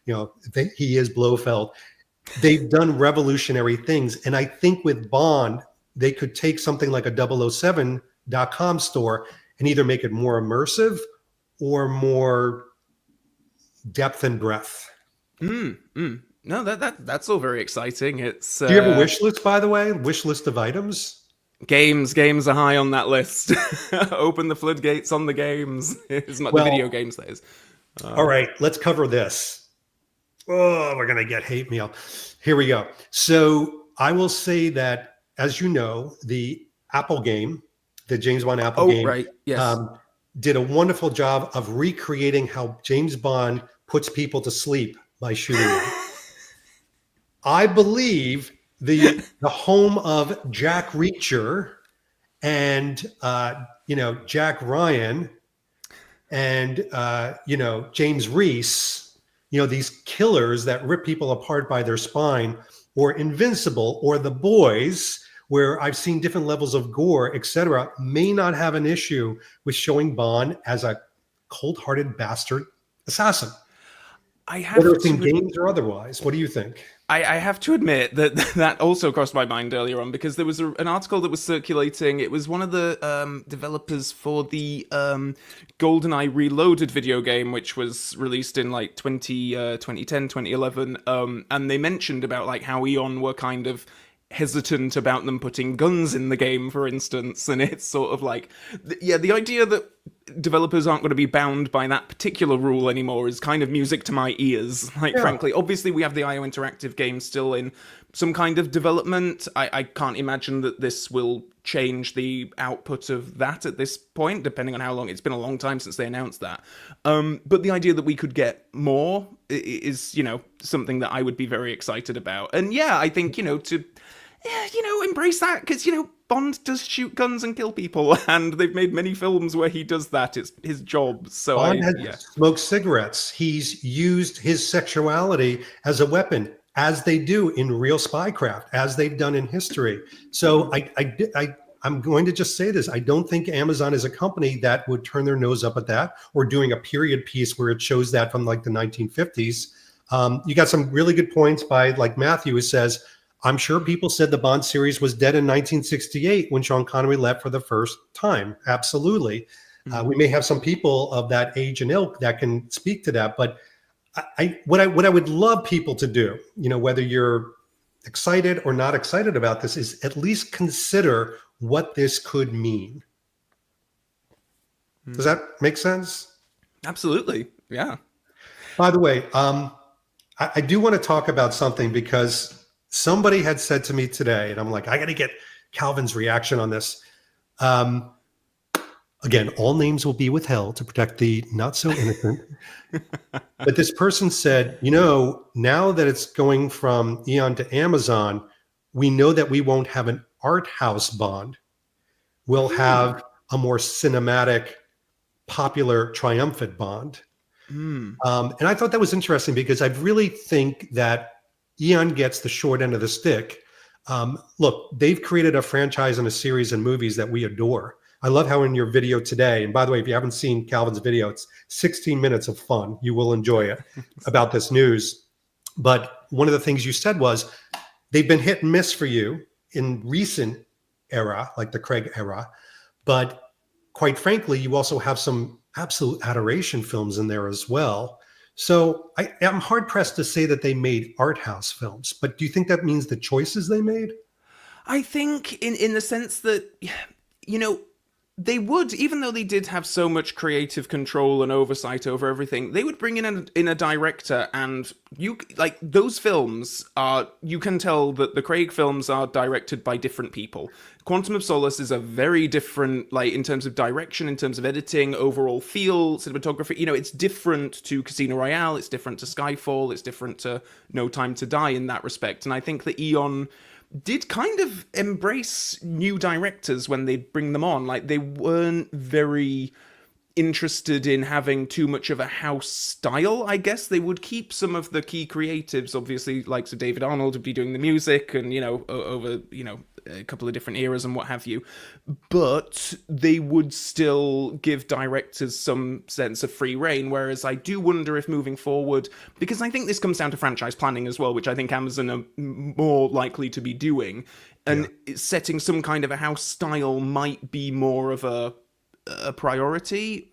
he is Blofeld. They've done revolutionary things. And I think with Bond, they could take something like a 007.com store and either make it more immersive or more depth and breadth. No, that's all very exciting. It's do you have a wish list, by the way? Wish list of items? Games are high on that list. Open the floodgates on the games. It's not the video games, that is. All right, let's cover this. Oh, we're going to get hate mail. Here we go. So I will say that, as you know, the Apple game, the James Bond Apple game, right. Yes. Did a wonderful job of recreating how James Bond puts people to sleep by shooting them. I believe the home of Jack Reacher and Jack Ryan and James Reese, these killers that rip people apart by their spine, or Invincible, or The Boys, where I've seen different levels of gore, etc., may not have an issue with showing Bond as a cold-hearted bastard assassin. Whether it's in games or otherwise. What do you think? I have to admit that also crossed my mind earlier on, because there was an article that was circulating. It was one of the developers for the GoldenEye Reloaded video game, which was released in 2010, 2011. And they mentioned about how Eon were kind of hesitant about them putting guns in the game, for instance. And it's sort of the idea that developers aren't going to be bound by that particular rule anymore is kind of music to my ears. Frankly, obviously we have the IO Interactive game still in some kind of development. I can't imagine that this will change the output of that at this point, depending on how long. It's been a long time since they announced that. But the idea that we could get more is, something that I would be very excited about. And yeah, I think, to embrace that, because, Bond does shoot guns and kill people, and they've made many films where he does that. It's his job. So Bond has smoked cigarettes. He's used his sexuality as a weapon, as they do in real spycraft, as they've done in history. So I'm going to just say this. I don't think Amazon is a company that would turn their nose up at that, or doing a period piece where it shows that from the 1950s. You got some really good points by Matthew, who says, I'm sure people said the Bond series was dead in 1968 when Sean Connery left for the first time. Absolutely. We may have some people of that age and ilk that can speak to that. But what I would love people to do, whether you're excited or not excited about this, is at least consider what this could mean. Does that make sense? Absolutely. Yeah. By the way, I do want to talk about something because somebody had said to me today, and I'm like, I got to get Calvin's reaction on this. Again, all names will be withheld to protect the not so innocent. But this person said, now that it's going from Eon to Amazon, we know that we won't have an art house Bond. We'll have a more cinematic, popular, triumphant Bond. And I thought that was interesting because I really think that Eon gets the short end of the stick. Look, they've created a franchise and a series and movies that we adore. I love how in your video today, and by the way, if you haven't seen Calvin's video, it's 16 minutes of fun. You will enjoy it about this news. But one of the things you said was they've been hit and miss for you in recent era, like the Craig era. But quite frankly, you also have some absolute adoration films in there as well. So I'm hard pressed to say that they made art house films, but do you think that means the choices they made? I think in the sense that, they would, even though they did have so much creative control and oversight over everything, they would bring in a director, and those films are, you can tell that the Craig films are directed by different people. Quantum of Solace is a very different, in terms of direction, in terms of editing, overall feel, cinematography, it's different to Casino Royale, it's different to Skyfall, it's different to No Time to Die in that respect. And I think that Eon did kind of embrace new directors when they bring them on. They weren't very interested in having too much of a house style, I guess. They would keep some of the key creatives, obviously, like Sir David Arnold would be doing the music and, over, a couple of different eras and what have you. But they would still give directors some sense of free reign, whereas I do wonder if moving forward, because I think this comes down to franchise planning as well, which I think Amazon are more likely to be doing, and setting some kind of a house style might be more of a priority.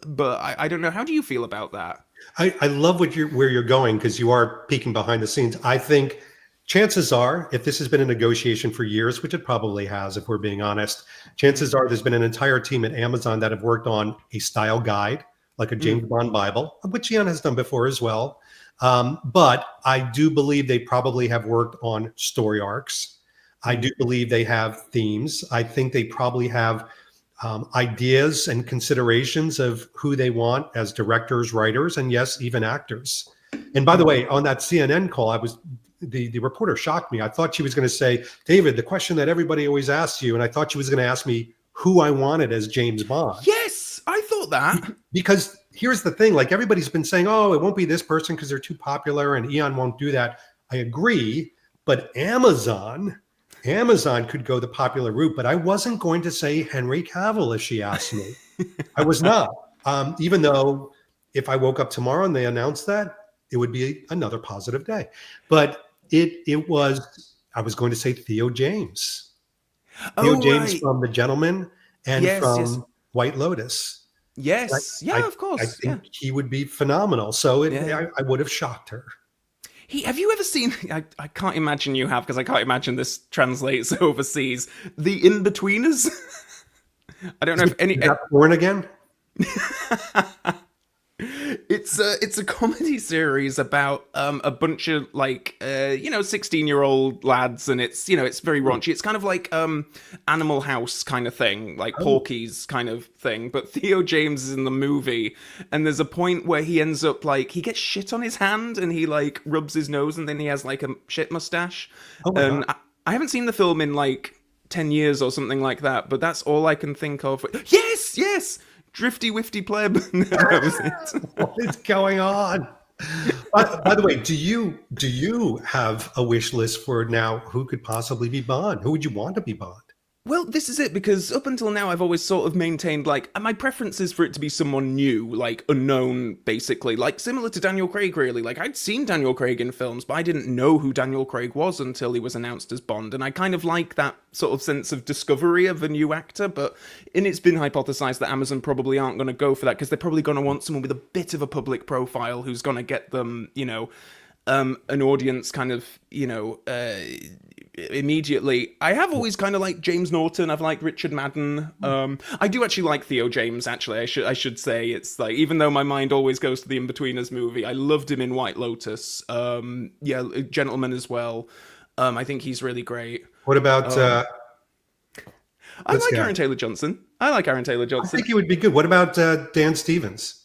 But I don't know. How do you feel about that? I love where you're going, because you are peeking behind the scenes. I think chances are, if this has been a negotiation for years, which it probably has, if we're being honest, chances are there's been an entire team at Amazon that have worked on a style guide, like a James Bond Bible, which Eon has done before as well. But I do believe they probably have worked on story arcs. I do believe they have themes. I think they probably have ideas and considerations of who they want as directors, writers, and yes, even actors. And by the way, on that CNN call, the reporter shocked me. I thought she was going to say, David, the question that everybody always asks you, and I thought she was going to ask me who I wanted as James Bond. Yes, I thought that. Because here's the thing, everybody's been saying, oh, it won't be this person because they're too popular and Eon won't do that. I agree, but Amazon could go the popular route, but I wasn't going to say Henry Cavill as she asked me. I was not. Even though if I woke up tomorrow and they announced that, it would be another positive day. But it was, I was going to say Theo James. Theo James from The Gentleman and from White Lotus. Yes. Of course. I think he would be phenomenal. So I would have shocked her. Have you ever seen, I can't imagine you have, because I can't imagine this translates overseas, The In-Betweeners? I don't know if any... Is that porn again? It's a comedy series about a bunch of 16-year-old lads, and it's very raunchy. It's kind of like Animal House kind of thing, like Porky's kind of thing. But Theo James is in the movie, and there's a point where he ends up he gets shit on his hand, and he rubs his nose, and then he has a shit mustache. And I haven't seen the film in 10 years or something like that, but that's all I can think of. Yes. Drifty Wifty Pleb. That was it. What is going on? By the way, do you have a wish list for now? Who could possibly be Bond? Who would you want to be Bond? Well, this is it, because up until now, I've always sort of maintained, my preference is for it to be someone new, unknown, basically. Similar to Daniel Craig, really. I'd seen Daniel Craig in films, but I didn't know who Daniel Craig was until he was announced as Bond, and I kind of like that sort of sense of discovery of a new actor, but it's been hypothesized that Amazon probably aren't going to go for that, because they're probably going to want someone with a bit of a public profile who's going to get them, an audience kind of, immediately. I have always kind of liked James Norton. I've liked Richard Madden. I do actually like Theo James. Actually, I should say it's like, even though my mind always goes to the Inbetweeners movie, I loved him in White Lotus. Yeah, Gentleman as well. I think he's really great. What about? I like guy? Aaron Taylor Johnson. I like Aaron Taylor I Johnson. think he would be good. What about Dan Stevens?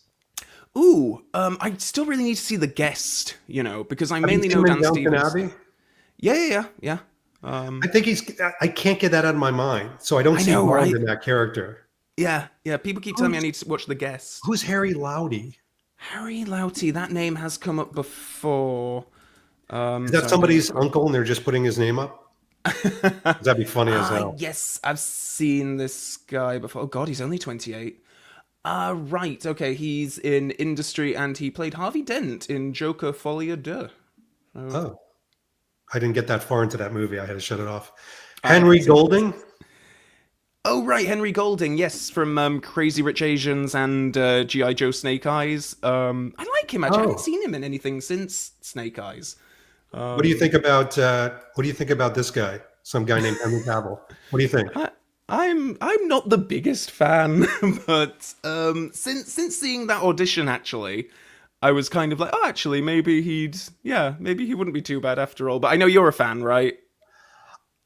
Ooh, I still really need to see The Guest. Because I Have you mainly seen know him Dan in Downton Stevens. Abbey? Yeah. I think he's. I can't get that out of my mind, so I don't see know, Bond right? in that character. Yeah. People keep telling me I need to watch The Guest. Who's Harry Lauty? Harry Lauty, that name has come up before. Is that somebody's uncle, and they're just putting his name up? That'd be funny as hell. Yes, I've seen this guy before. Oh God, he's only 28. Right, okay, he's in industry, and he played Harvey Dent in Joker Folie à Deux. Oh, I didn't get that far into that movie. I had to shut it off. Henry Golding. Oh, right, Henry Golding, yes, from Crazy Rich Asians and G.I. Joe Snake Eyes. I like him, actually. I haven't seen him in anything since Snake Eyes. What do you think about this guy? Some guy named Henry Cavill. What do you think? I'm not the biggest fan, but since seeing that audition, actually, I was kind of like, oh, actually, maybe he wouldn't be too bad after all. But I know you're a fan, right?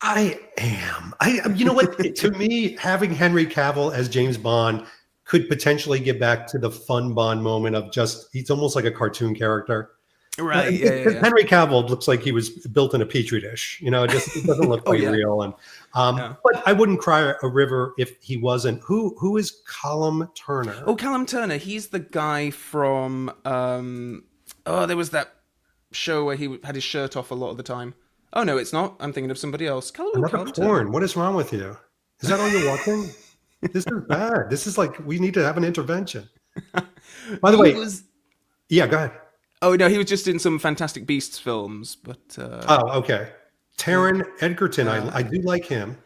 I am. You know what? To me, having Henry Cavill as James Bond could potentially get back to the fun Bond moment of he's almost like a cartoon character. Right. Yeah. Henry Cavill looks like he was built in a petri dish. It doesn't look quite real. And but I wouldn't cry a river if he wasn't. Who is Callum Turner? Oh, Callum Turner. He's the guy from there was that show where he had his shirt off a lot of the time. Oh no, it's not. I'm thinking of somebody else. Another Callum porn. Turner. What is wrong with you? Is that all you're watching? This is bad. This is like, we need to have an intervention. By the way, yeah, go ahead. Oh no, he was just in some Fantastic Beasts films, but oh, okay. Taron Egerton, I do like him.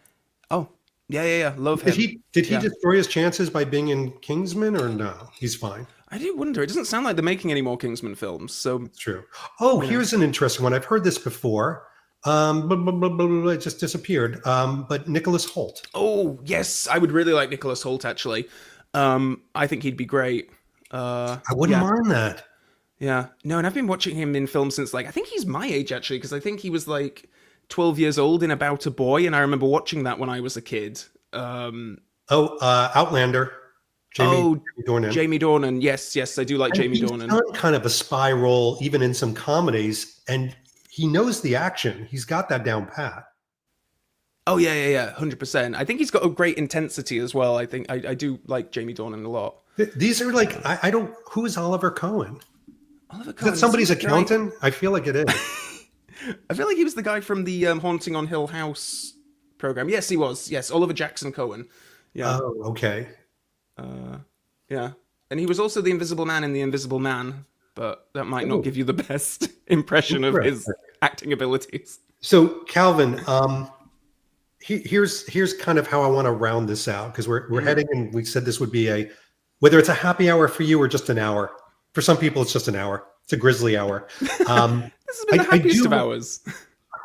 Oh, yeah, love him. Did he destroy his chances by being in Kingsman, or no? He's fine. I do wonder. It doesn't sound like they're making any more Kingsman films, so It's true. Oh, here's an interesting one. I've heard this before. It just disappeared. But Nicholas Hoult. Oh yes, I would really like Nicholas Hoult. Actually, I think he'd be great. I wouldn't mind that. Yeah, no, and I've been watching him in films since I think he's my age actually, because I think he was 12 years old in About a Boy, and I remember watching that when I was a kid. Outlander. Jamie Dornan. Jamie Dornan. Yes, I do like Jamie Dornan. He's done kind of a spy role, even in some comedies, and he knows the action. He's got that down pat. Oh yeah, 100%. I think he's got a great intensity as well. I think I do like Jamie Dornan a lot. These are I don't. Who is Oliver Cohen? Oliver Is Cohen. that somebody's accountant? I feel like it is. I feel like he was the guy from the Haunting on Hill House program. Yes, he was. Yes, Oliver Jackson Cohen. Yeah. Oh, okay. Yeah. And he was also the Invisible Man in The Invisible Man, but that might not give you the best impression of his acting abilities. So, Calvin, here's kind of how I want to round this out, because we're heading, and we said this would be whether it's a happy hour for you or just an hour. For some people, it's just an hour. It's a grisly hour. This has been the happiest of hours.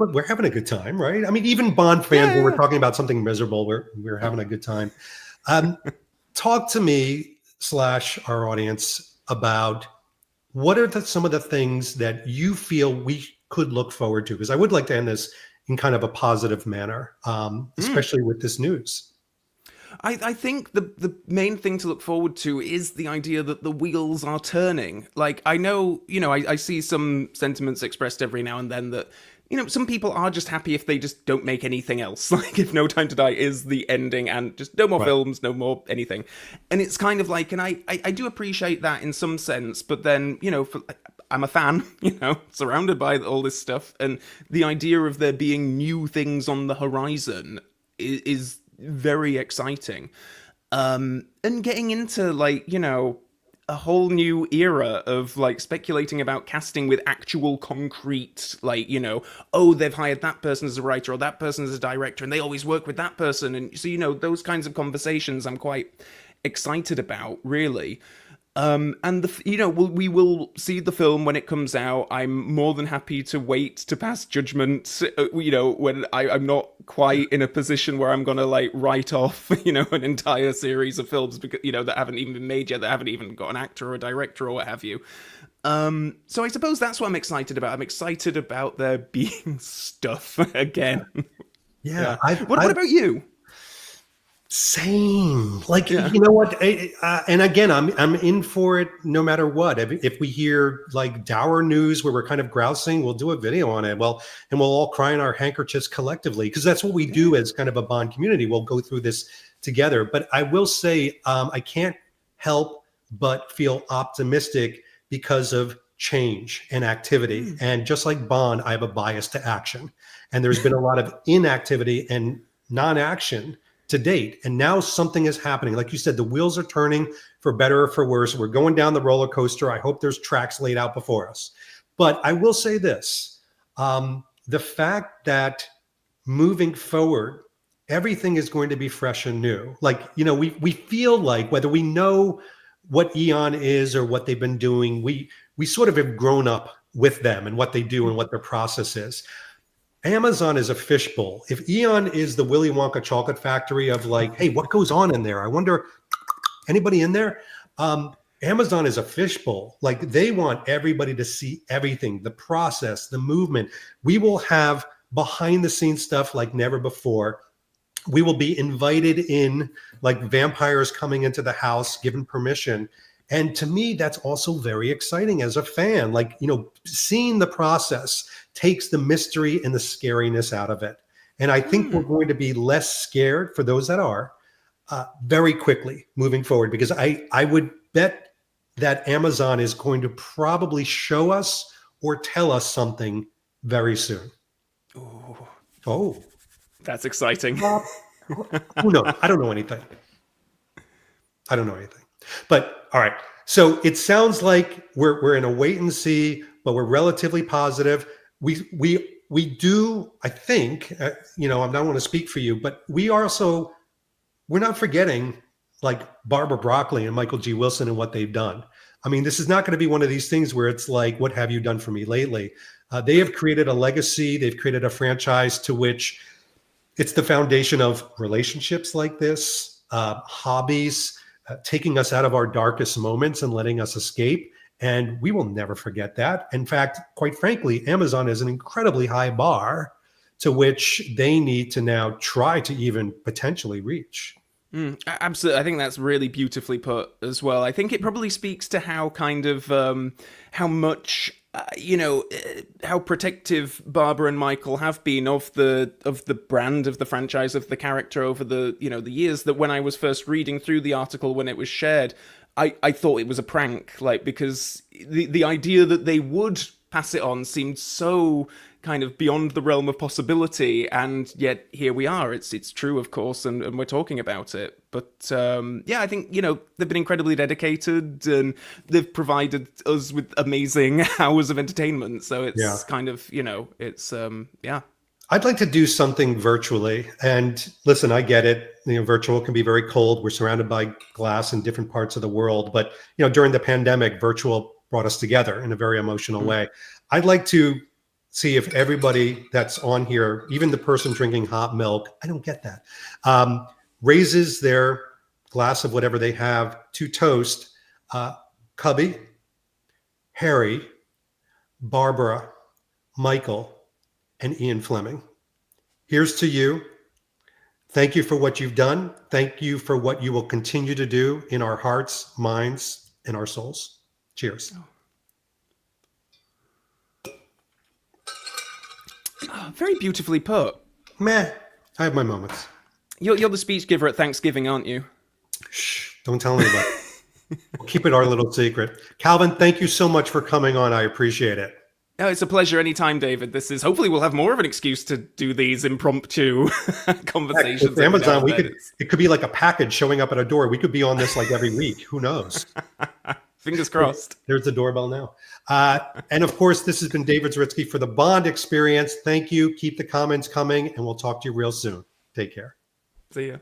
We're having a good time, right? I mean, even Bond fans, when we're talking about something miserable, we're having a good time. Talk to me / our audience about what are some of the things that you feel we could look forward to? Because I would like to end this in kind of a positive manner, especially with this news. I think the main thing to look forward to is the idea that the wheels are turning. I know, I see some sentiments expressed every now and then that, some people are just happy if they just don't make anything else. If No Time to Die is the ending and just no more films, no more anything. And it's kind of and I do appreciate that in some sense, but then, I'm a fan, surrounded by all this stuff. And the idea of there being new things on the horizon is very exciting. And getting into a whole new era of speculating about casting with actual concrete, they've hired that person as a writer or that person as a director and they always work with that person. And so, those kinds of conversations I'm quite excited about, really. And we will see the film when it comes out. I'm more than happy to wait to pass judgment. When I'm not quite in a position where I'm gonna like write off, an entire series of films because that haven't even been made yet, that haven't even got an actor or a director or what have you. So I suppose that's what I'm excited about. I'm excited about there being stuff again. Yeah. What about you? Same. Like, you know what? And again, I'm in for it no matter what. If we hear like dour news where we're kind of grousing, we'll do a video on it. Well, and we'll all cry in our handkerchiefs collectively because that's what we do as kind of a Bond community. We'll go through this together. But I will say, I can't help but feel optimistic because of change and activity. And just like Bond, I have a bias to action. And there's been a lot of inactivity and non-action to date. And now something is happening. Like you said, the wheels are turning for better or for worse. We're going down the roller coaster. I hope there's tracks laid out before us. But I will say this, the fact that moving forward, everything is going to be fresh and new. Like, we feel like whether we know what Eon is or what they've been doing, we sort of have grown up with them and what they do and what their process is. Amazon is a fishbowl. If Eon is the Willy Wonka chocolate factory of like, hey, what goes on in there? I wonder, anybody in there? Amazon is a fishbowl. Like they want everybody to see everything, the process, the movement. We will have behind the scenes stuff like never before. We will be invited in like vampires coming into the house, given permission. And to me, that's also very exciting as a fan. Like, seeing the process takes the mystery and the scariness out of it. And I think we're going to be less scared for those that are very quickly moving forward, because I would bet that Amazon is going to probably show us or tell us something very soon. Oh, that's exciting. Who knows? I don't know anything. But all right. So it sounds like we're in a wait and see, but we're relatively positive. We do, I think, I don't want to speak for you, but we're not forgetting like Barbara Broccoli and Michael G. Wilson and what they've done. I mean, this is not going to be one of these things where it's like, what have you done for me lately? They have created a legacy. They've created a franchise to which it's the foundation of relationships like this, hobbies, taking us out of our darkest moments and letting us escape. And we will never forget that. In fact, quite frankly, Amazon is an incredibly high bar to which they need to now try to even potentially reach. Absolutely. I think that's really beautifully put as well. I think it probably speaks to how kind of how much how protective Barbara and Michael have been of the brand, of the franchise, of the character over the the years, that when I was first reading through the article when it was shared, I thought it was a prank, like, because the idea that they would pass it on seemed so kind of beyond the realm of possibility, and yet here we are. It's true, of course, and we're talking about it. But I think they've been incredibly dedicated, and they've provided us with amazing hours of entertainment. So it's kind of it's I'd like to do something virtually. And listen, I get it. Virtual can be very cold. We're surrounded by glass in different parts of the world. But, during the pandemic, virtual brought us together in a very emotional way. I'd like to see if everybody that's on here, even the person drinking hot milk, I don't get that, raises their glass of whatever they have to toast Cubby, Harry, Barbara, Michael, and Ian Fleming. Here's to you. Thank you for what you've done. Thank you for what you will continue to do in our hearts, minds, and our souls. Cheers. Oh, very beautifully put. Meh. I have my moments. You're the speech giver at Thanksgiving, aren't you? Shh. Don't tell anybody. We'll keep it our little secret. Calvin, thank you so much for coming on. I appreciate it. Oh, it's a pleasure anytime, David. Hopefully we'll have more of an excuse to do these impromptu conversations. With Amazon, it could be like a package showing up at a door. We could be on this like every week. Who knows? Fingers crossed. There's the doorbell now. And of course, this has been David Zaritsky for the Bond Experience. Thank you. Keep the comments coming, and we'll talk to you real soon. Take care. See ya.